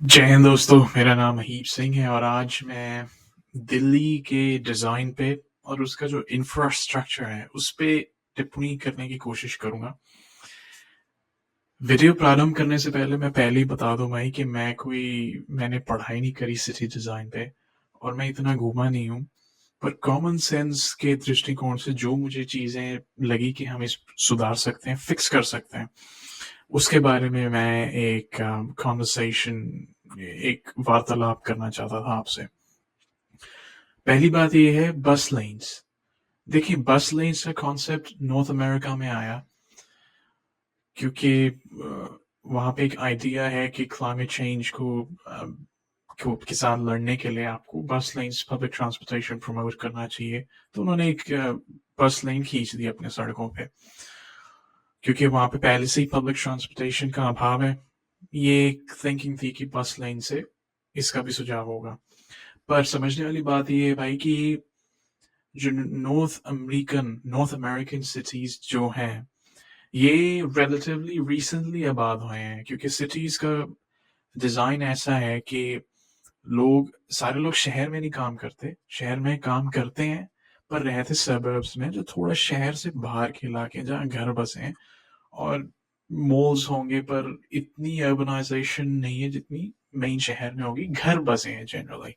जय हिंद दोस्तों, मेरा नाम महीप सिंह है और आज मैं दिल्ली के डिज़ाइन पे और उसका जो इंफ्रास्ट्रक्चर है उस पे टिप्पणी करने की कोशिश करूंगा। वीडियो प्रारंभ करने से पहले मैं पहले ही बता दूं भाई कि मैंने पढ़ाई नहीं करी सिटी डिज़ाइन पे और मैं इतना घूमा नहीं हूँ। पर कॉमन सेंस के दृष्टिकोण से जो मुझे चीज़ें लगी कि हम इस सुधार सकते हैं, फिक्स कर सकते हैं, उसके बारे में मैं एक कॉन्वर्सेशन एक वार्तालाप करना चाहता था आपसे। पहली बात ये है बस लाइन्स। देखिए, बस लाइन्स का कॉन्सेप्ट नॉर्थ अमेरिका में आया क्योंकि वहाँ पे एक आइडिया है कि क्लाइमेट चेंज के साथ लड़ने के लिए आपको बस लाइन्स, पब्लिक ट्रांसपोर्टेशन प्रमोट करना चाहिए। तो उन्होंने एक बस लाइन खींच दी अपने सड़कों पे क्योंकि वहाँ पे पहले से ही पब्लिक ट्रांसपोर्टेशन का अभाव है। ये एक थिंकिंग थी कि बस लाइन से इसका भी सुझाव होगा। पर समझने वाली बात ये है भाई कि जो नॉर्थ अमेरिकन सिटीज जो हैं ये रिलेटिवली रिसेंटली आबाद हुए हैं क्योंकि सिटीज का डिजाइन ऐसा है कि सारे लोग शहर में नहीं काम करते, शहर में काम करते हैं पर रहते सबर्ब्स में, जो थोड़ा शहर से बाहर के इलाके जहाँ घर बसे हैं। और मॉल्स होंगे पर इतनी अर्बनाइजेशन नहीं है जितनी मेन शहर में होगी, घर बसे हैं जनरली।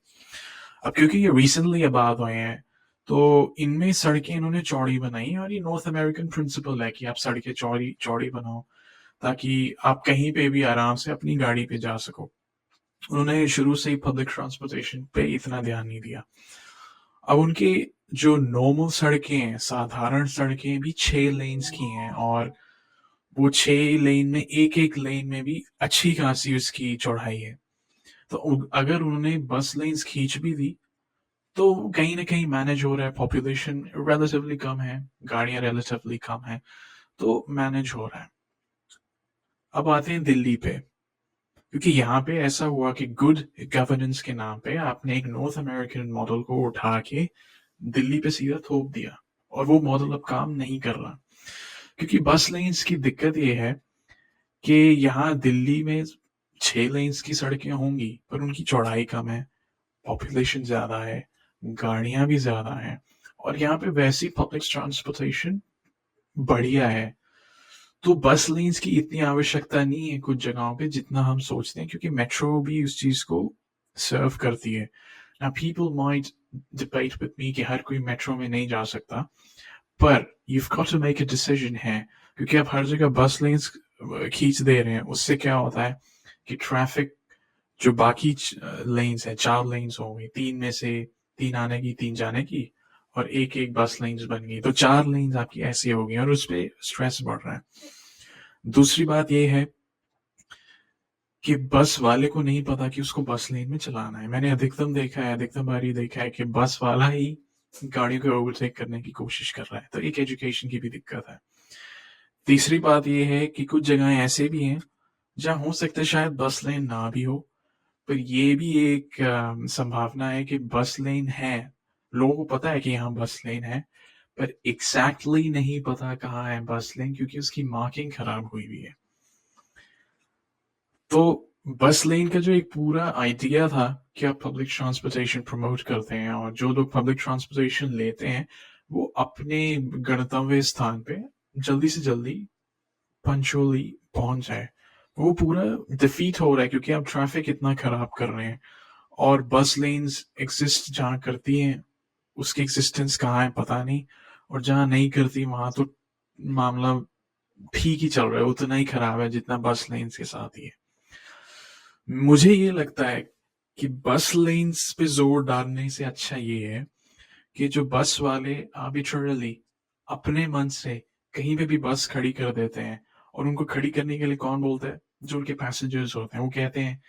अब क्योंकि ये रिसेंटली आबाद हुए हैं तो इनमें सड़कें इन्होंने चौड़ी बनाई और ये नॉर्थ अमेरिकन प्रिंसिपल है कि आप सड़कें चौड़ी चौड़ी बनाओ ताकि आप कहीं पे भी आराम से अपनी गाड़ी पे जा सको। उन्होंने शुरू से ही पब्लिक ट्रांसपोर्टेशन पे इतना ध्यान नहीं दिया। अब उनके जो नॉर्मल सड़कें हैं, साधारण सड़कें भी 6 लेन्स की हैं और वो 6 लेन में एक एक लेन में भी अच्छी खासी उसकी चौड़ाई है। तो अगर उन्होंने बस लेन्स खींच भी दी तो कहीं ना कहीं मैनेज हो रहा है, पॉपुलेशन रिलेटिवली कम है, गाड़ियां रिलेटिवली कम है, तो मैनेज हो रहा है। अब आते हैं दिल्ली पे, क्योंकि यहाँ पे ऐसा हुआ कि गुड गवर्नेंस के नाम पे आपने एक नॉर्थ अमेरिकन मॉडल को उठा के दिल्ली पे सीधा थोप दिया और वो मॉडल अब काम नहीं कर रहा। क्योंकि बस लाइन्स की दिक्कत ये है कि यहाँ दिल्ली में 6 लेन्स की सड़कें होंगी पर उनकी चौड़ाई कम है, पॉपुलेशन ज्यादा है, गाड़ियां भी ज्यादा हैं और यहाँ पे वैसी पब्लिक ट्रांसपोर्टेशन बढ़िया है। तो बस लेन्स की इतनी आवश्यकता नहीं है कुछ जगहों पे जितना हम सोचते हैं, क्योंकि मेट्रो भी उस चीज को सर्व करती है। Now people might debate with me कि हर कोई मेट्रो में नहीं जा सकता, पर you've got to make a decision है, क्योंकि आप हर जगह बस लेन्स खींच दे रहे हैं, उससे क्या होता है कि ट्रैफिक जो बाकी लेन्स है, 4 लेन्स हो गई, 3 आने की 3 जाने की और एक एक बस लेन्स बन गई, तो 4 लेन्स आपकी ऐसी हो गई और उस पर स्ट्रेस बढ़ रहा है। दूसरी बात यह है कि बस वाले को नहीं पता कि उसको बस लेन में चलाना है। मैंने अधिकतम बार ये देखा है कि बस वाला ही गाड़ियों को ओवरटेक करने की कोशिश कर रहा है, तो एक एजुकेशन की भी दिक्कत है। तीसरी बात यह है कि कुछ जगहें ऐसे भी हैं जहां हो सकता है शायद बस लेन ना भी हो, पर ये भी एक संभावना है कि बस लेन है, लोगों को पता है कि यहाँ बस लेन है, पर एग्जैक्टली नहीं पता कहाँ है बस लेन क्योंकि उसकी मार्किंग खराब हुई हुई है। तो बस लेन का जो एक पूरा आइडिया था कि आप पब्लिक ट्रांसपोर्टेशन प्रमोट करते हैं और जो लोग पब्लिक ट्रांसपोर्टेशन लेते हैं वो अपने गंतव्य स्थान पे जल्दी से जल्दी पंचुअली पहुंच जाए, वो पूरा डिफीट हो रहा है क्योंकि आप ट्रैफिक इतना खराब कर रहे हैं। और बस लेन्स एग्जिस्ट जहाँ करती हैं उसकी एग्जिस्टेंस कहाँ है पता नहीं, और जहाँ नहीं करती वहां तो मामला ठीक ही चल रहा है, उतना ही खराब है जितना बस लेन्स के साथ ही है। मुझे ये लगता है कि बस लेन्स पे जोर डालने से अच्छा ये है कि जो बस वाले आर्बिट्ररली अपने मन से कहीं पे भी बस खड़ी कर देते हैं, और उनको खड़ी करने के लिए कौन बोलता है, जो उनके पैसेंजर्स होते हैं वो कहते हैं।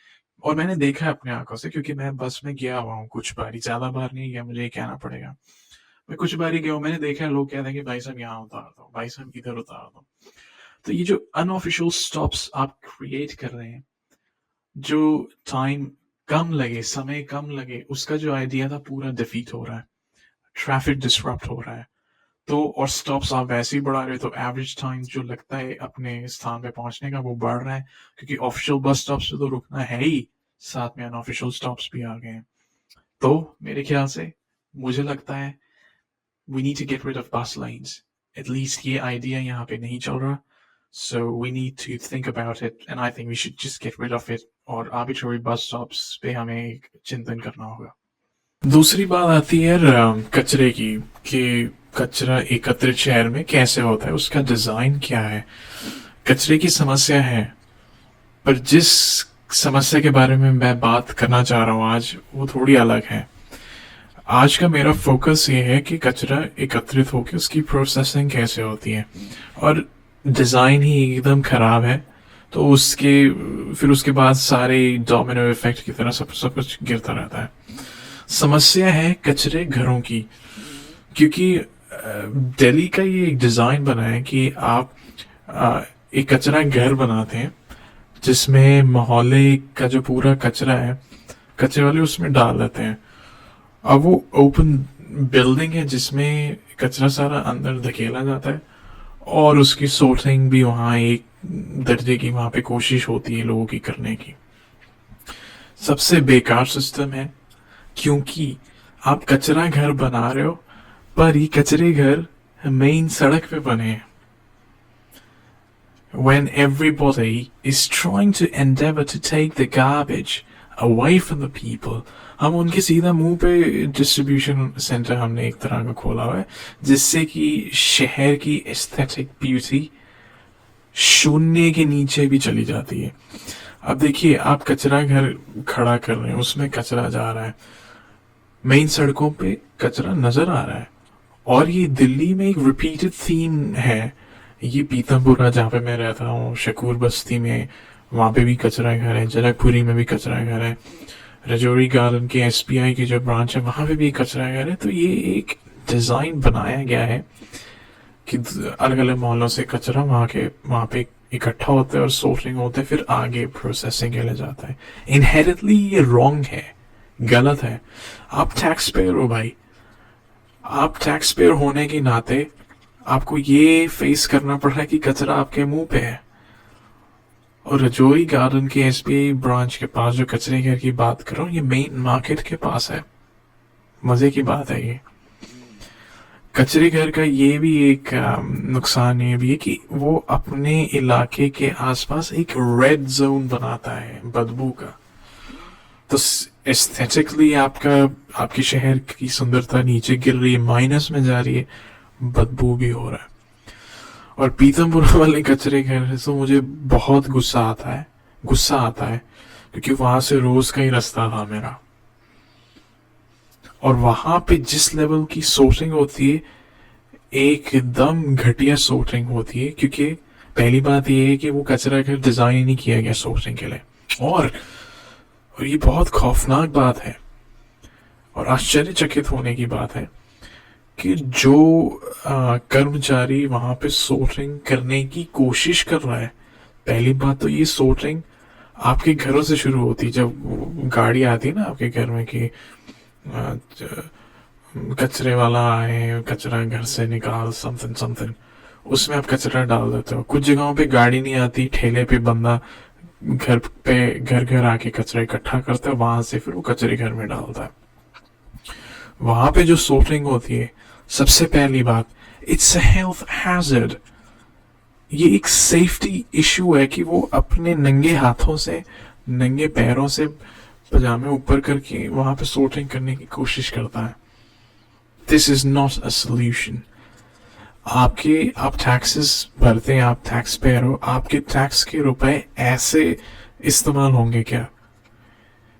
और मैंने देखा है अपने आंखों से क्योंकि मैं बस में गया हुआ हूँ कुछ बारी, ज्यादा बार नहीं गया, मुझे ये कहना पड़ेगा, मैं कुछ बारी गया हूँ, मैंने देखा है लोग कहते हैं कि भाई साहब यहाँ उतार दो, भाई साहब इधर उतार दो। तो ये जो अनऑफिशियल स्टॉप्स आप क्रिएट कर रहे हैं, जो टाइम कम लगे, समय कम लगे, उसका जो आइडिया था पूरा डिफीट हो रहा है, ट्रैफिक डिसरप्ट हो रहा है। तो और स्टॉप्स आप वैसे ही बढ़ा रहे, तो एवरेज टाइम जो लगता है अपने स्थान पे पहुंचने का वो बढ़ रहा है, क्योंकि ऑफिशियल बस स्टॉप्स पे तो रुकना है ही, साथ में अनऑफिशियल स्टॉप्स भी आ गए हैं। तो मेरे ख्याल से मुझे लगता है we need to get rid of bus lanes. At least ये idea यहाँ पे नहीं चल रहा. So we need to think about it, and I think we should just get rid of it. और arbitrary bus stops पे हमें चिंतन करना होगा. दूसरी बात आती है कचरे की, कि कचरा एकत्रित शहर में कैसे होता है, उसका डिजाइन क्या है. कचरे की समस्या है, पर जिस समस्या के बारे में मैं बात करना चाह रहा हूँ आज, वो थोड़ी अलग है. आज का मेरा फोकस ये है कि कचरा एकत्रित होकर उसकी प्रोसेसिंग कैसे होती है, और डिज़ाइन ही एकदम ख़राब है, तो फिर उसके बाद सारे डोमिनो इफेक्ट की तरह सब कुछ गिरता रहता है. समस्या है कचरे घरों की, क्योंकि दिल्ली का ये एक डिज़ाइन बना है कि आप एक कचरा घर बनाते हैं जिसमें मोहल्ले का जो पूरा कचरा है कचरे वाले उसमें डाल देते हैं. अब वो ओपन बिल्डिंग है जिसमें कचरा सारा अंदर धकेला जाता है, और उसकी सोर्टिंग भी वहाँ एक दर्जे की वहाँ पे कोशिश होती है लोगों की करने की. सबसे बेकार सिस्टम है, क्योंकि आप कचरा घर बना रहे हो, पर ये कचरे घर मेन सड़क पे बने हैं. When everybody is trying to endeavor to take the garbage away from the people, हम उनके सीधा मुंह पे डिस्ट्रीब्यूशन सेंटर हमने एक तरह का खोला हुआ है, जिससे कि शहर की एस्थेटिक ब्यूटी शून्य के नीचे भी चली जाती है. अब देखिए, आप कचरा घर खड़ा कर रहे हैं, उसमें कचरा जा रहा है, मेन सड़कों पे कचरा नजर आ रहा है, और ये दिल्ली में एक रिपीटेड थीम है. ये पीतमपुरा जहाँ पे मैं रहता हूँ, शकूर बस्ती में, वहाँ पे भी कचरा घर है, जनकपुरी में भी कचरा घर है, रजौरी गार्डन के SBI की जो ब्रांच है वहाँ पे भी कचरा घर है. तो ये एक डिज़ाइन बनाया गया है कि अलग अलग मोहल्लों से कचरा वहाँ पे इकट्ठा होता है और सोर्टिंग होता है, फिर आगे प्रोसेसिंग के लिए जाता है. इनहेरेंटली ये रॉन्ग है, गलत है. आप टैक्स पेयर हो भाई, आप टैक्स पेयर होने के नाते आपको ये फेस करना पड़ रहा है कि कचरा आपके मुंह पे है. और रजौरी गार्डन के SBI ब्रांच के पास जो कचरे घर की बात कर रहा हूँ, ये मेन मार्केट के पास है. मजे की बात है. ये कचरे घर का ये भी एक नुकसान ये भी है कि वो अपने इलाके के आसपास एक रेड जोन बनाता है बदबू का. तो एस्थेटिकली आपके शहर की सुंदरता नीचे गिर रही है, माइनस में जा रही है, बदबू भी हो रहा है. और पीतमपुरा वाले कचरे घर से मुझे बहुत गुस्सा आता है, क्योंकि वहां से रोज का ही रास्ता था मेरा, और वहां पे जिस लेवल की सोर्टिंग होती है, एकदम घटिया सोर्टिंग होती है. क्योंकि पहली बात यह है कि वो कचरा घर डिजाइन ही नहीं किया गया सोर्टिंग के लिए, और ये बहुत खौफनाक बात है और आश्चर्यचकित होने की बात है कि जो कर्मचारी वहां पे सोर्टिंग करने की कोशिश कर रहा है, पहली बात तो ये सोर्टिंग आपके घरों से शुरू होती है. जब गाड़ी आती है ना आपके घर में कि कचरे वाला आए, कचरा घर से निकाल, समथिंग, उसमें आप कचरा डाल देते हो. कुछ जगहों पे गाड़ी नहीं आती, ठेले पे बंदा घर आके कचरा इकट्ठा करता है, वहां से फिर वो कचरे घर में डालता है. वहां पे जो सोर्टिंग होती है, सबसे पहली बात, इट्स अ हेल्थ हैजर्ड. ये एक सेफ्टी इशू है कि वो अपने नंगे हाथों से, नंगे पैरों से पजामे ऊपर करके वहां पे सोर्टिंग करने की कोशिश करता है. This is not a solution. आप टैक्सेस भरते हैं, आप टैक्स पेयर हो, आपके टैक्स के रुपए ऐसे इस्तेमाल होंगे क्या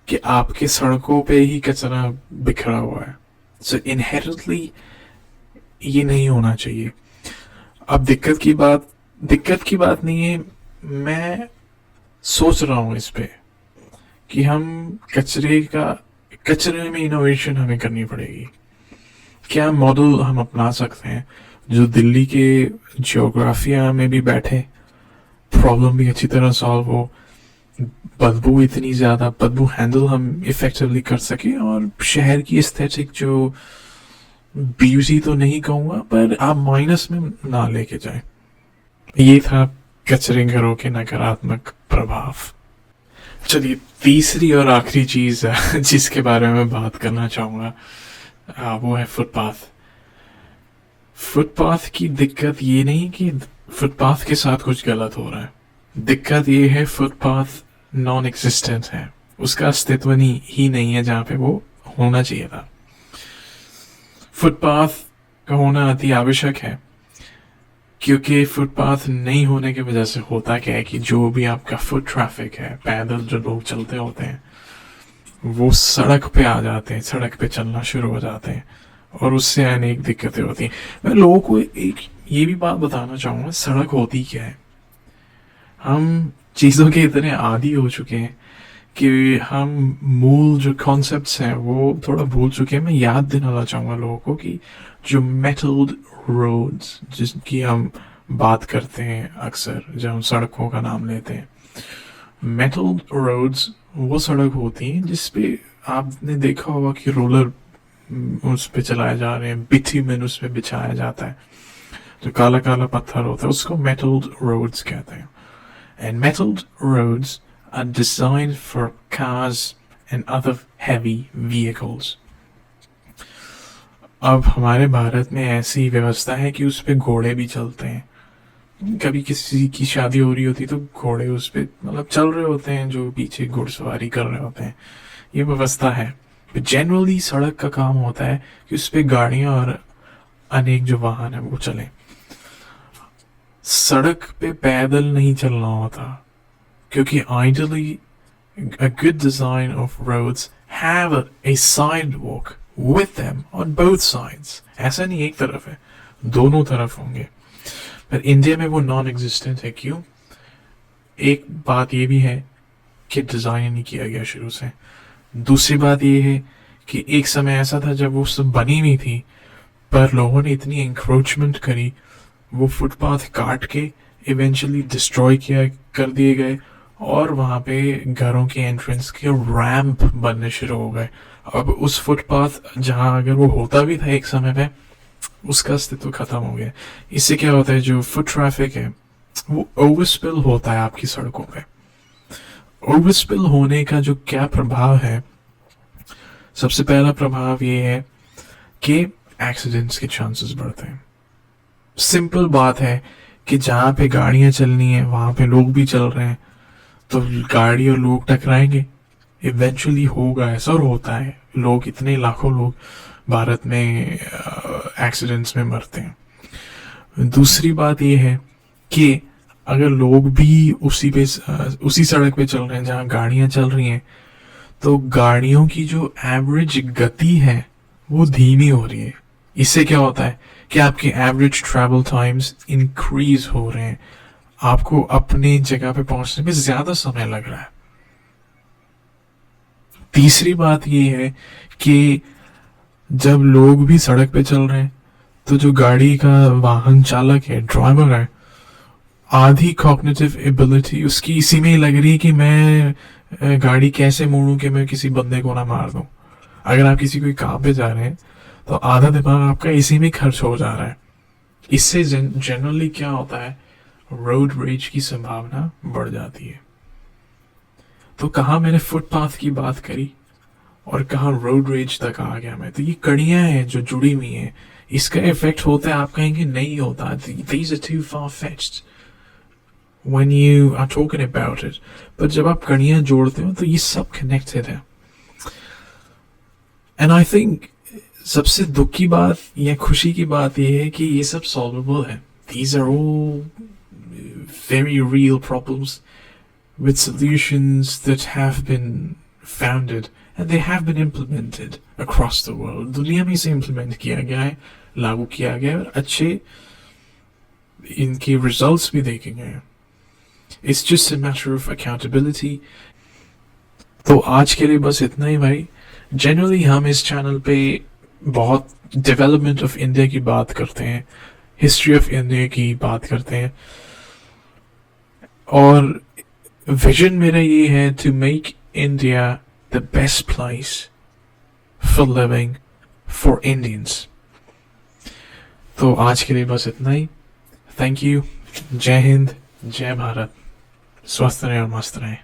कि आपके सड़कों पे ही कचरा बिखरा हुआ है. सो इनहेरेंटली ये नहीं होना चाहिए. अब दिक्कत की बात नहीं है. मैं सोच रहा हूं इस पे कि हम कचरे में इनोवेशन हमें करनी पड़ेगी. क्या मॉडल हम अपना सकते हैं जो दिल्ली के जियोग्राफिया में भी बैठे, प्रॉब्लम भी अच्छी तरह सॉल्व हो, बदबू हैंडल हम इफेक्टिवली कर सके, और शहर की एस्थेटिक जो ब्यूटी तो नहीं कहूंगा, पर आप माइनस में ना लेके जाए. ये था कचरे घरों के नकारात्मक प्रभाव. चलिए, तीसरी और आखिरी चीज़ जिसके बारे में मैं बात करना चाहूँगा, वो है फुटपाथ। फुटपाथ की दिक्कत ये नहीं कि फुटपाथ के साथ कुछ गलत हो रहा है, दिक्कत ये है फुटपाथ नॉन एग्जिस्टेंट है, उसका अस्तित्व ही नहीं है जहाँ पे वो होना चाहिए था। फुटपाथ का होना अति आवश्यक है, क्योंकि फुटपाथ नहीं होने की वजह से होता क्या है कि जो भी आपका फुट ट्रैफिक है, पैदल जो लोग चलते होते हैं, वो सड़क पे आ जाते हैं, सड़क पे चलना शुरू हो जाते हैं, और उससे अनेक दिक्कतें होती हैं। मैं लोगों को एक ये भी बात बताना चाहूँगा, सड़क होती क्या है। हम चीज़ों के इतने आदी हो चुके हैं कि हम मूल जो कॉन्सेप्ट्स हैं वो थोड़ा भूल चुके हैं। मैं याद दिलाना चाहूँगा लोगों को कि जो मेटल्ड रोड्स जिसकी हम बात करते हैं अक्सर जब हम सड़कों का नाम लेते हैं, मेटल्ड रोड्स वो सड़क होती हैं जिस पे आपने देखा होगा कि रोलर उस पे चलाए जा रहे हैं, बिटुमेन उस पे बिछाया जाता है, जो काला काला पत्थर होता है, उसको मेटल्ड रोड्स कहते हैं। And metalled roads are designed for cars and other heavy vehicles. अब हमारे भारत में ऐसी व्यवस्था है कि उस पे घोड़े भी चलते हैं। कभी किसी की शादी हो रही होती तो घोड़े उस पे मतलब चल रहे होते हैं, जो पीछे घुड़सवारी कर रहे होते हैं, ये व्यवस्था है। जनरली सड़क का काम होता है कि उस पे गाड़ियां और अनेक जो वाहन है वो चलें। सड़क पे पैदल नहीं चलना होता, क्योंकि ideally a good design of roads have a sidewalk with them on both sides. ऐसा नहीं एक तरफ है, दोनों तरफ होंगे, पर इंडिया में वो नॉन एग्जिस्टेंट है। क्यों? एक बात ये भी है कि डिज़ाइन नहीं किया गया शुरू से। दूसरी बात ये है कि एक समय ऐसा था जब वो सब बनी नहीं थी, पर लोगों ने इतनी इंक्रोचमेंट करी, वो फुटपाथ काट के इवेंचुअली डिस्ट्रॉय कर दिए गए, और वहाँ पे घरों के एंट्रेंस के रैंप बनने शुरू हो गए। अब उस फुटपाथ जहाँ अगर वो होता भी था एक समय पे, उसका अस्तित्व खत्म हो गया। इससे क्या होता है, जो फुट ट्रैफिक है वो ओवरस्पिल होता है आपकी सड़कों पे। ओवरस्पिल होने का जो क्या प्रभाव है, सबसे पहला प्रभाव ये है कि एक्सीडेंट्स के चांसेस बढ़ते हैं। सिंपल बात है कि जहाँ पे गाड़ियां चलनी है वहां पे लोग भी चल रहे हैं, तो गाड़ी और लोग टकराएंगे, इवेंचुअली होगा ऐसा, और होता है। लोग इतने लाखों लोग भारत में एक्सीडेंट्स में मरते हैं। दूसरी बात यह है कि अगर लोग भी उसी सड़क पे चल रहे हैं जहाँ गाड़ियां चल रही हैं, तो गाड़ियों की जो एवरेज गति है वो धीमी हो रही है। इससे क्या होता है कि आपके एवरेज ट्रैवल टाइम्स इंक्रीज हो रहे हैं, आपको अपनी जगह पे पहुंचने में ज्यादा समय लग रहा है। तीसरी बात यह है कि जब लोग भी सड़क पे चल रहे हैं, तो जो गाड़ी का वाहन चालक है, ड्राइवर है, आधी कॉग्निटिव एबिलिटी उसकी इसी में ही लग रही है कि मैं गाड़ी कैसे मोड़ूं कि मैं किसी बंदे को ना मार दूं। अगर आप किसी कोई काम पे जा रहे हैं तो आधा दिमाग आपका इसी में खर्च हो जा रहा है। इससे जनरली क्या होता है, रोड रेज की संभावना बढ़ जाती है। तो कहाँ मैंने फुटपाथ की बात करी और कहाँ रोड रेज तक आ गया मैं, तो ये कड़ियां हैं जो जुड़ी हुई हैं। इसका इफेक्ट होता है, आप कहेंगे नहीं होता, these are too far fetched when you are talking about it, पर जब आप कड़ियां जोड़ते हो तो ये सब कनेक्टेड है। एंड आई थिंक सबसे दुख की बात या खुशी की बात यह है कि ये सब सॉल्वेबल है। These are all very real problems with solutions that have been founded and they have been implemented across the world. दुनिया में इसे implement किया गया है, लागू किया गया है, और अच्छे इनके results भी देखे गए हैं। It's just a matter of accountability. तो आज के लिए बस इतना ही भाई। जनरली हम इस चैनल पे बहुत डेवलपमेंट ऑफ इंडिया की बात करते हैं, हिस्ट्री ऑफ इंडिया की बात करते हैं, और विजन मेरा ये है to make India the best place for living for Indians. तो आज के लिए बस इतना ही। Thank you. जय हिंद, जय भारत। स्वस्थ रहें और मस्त रहें।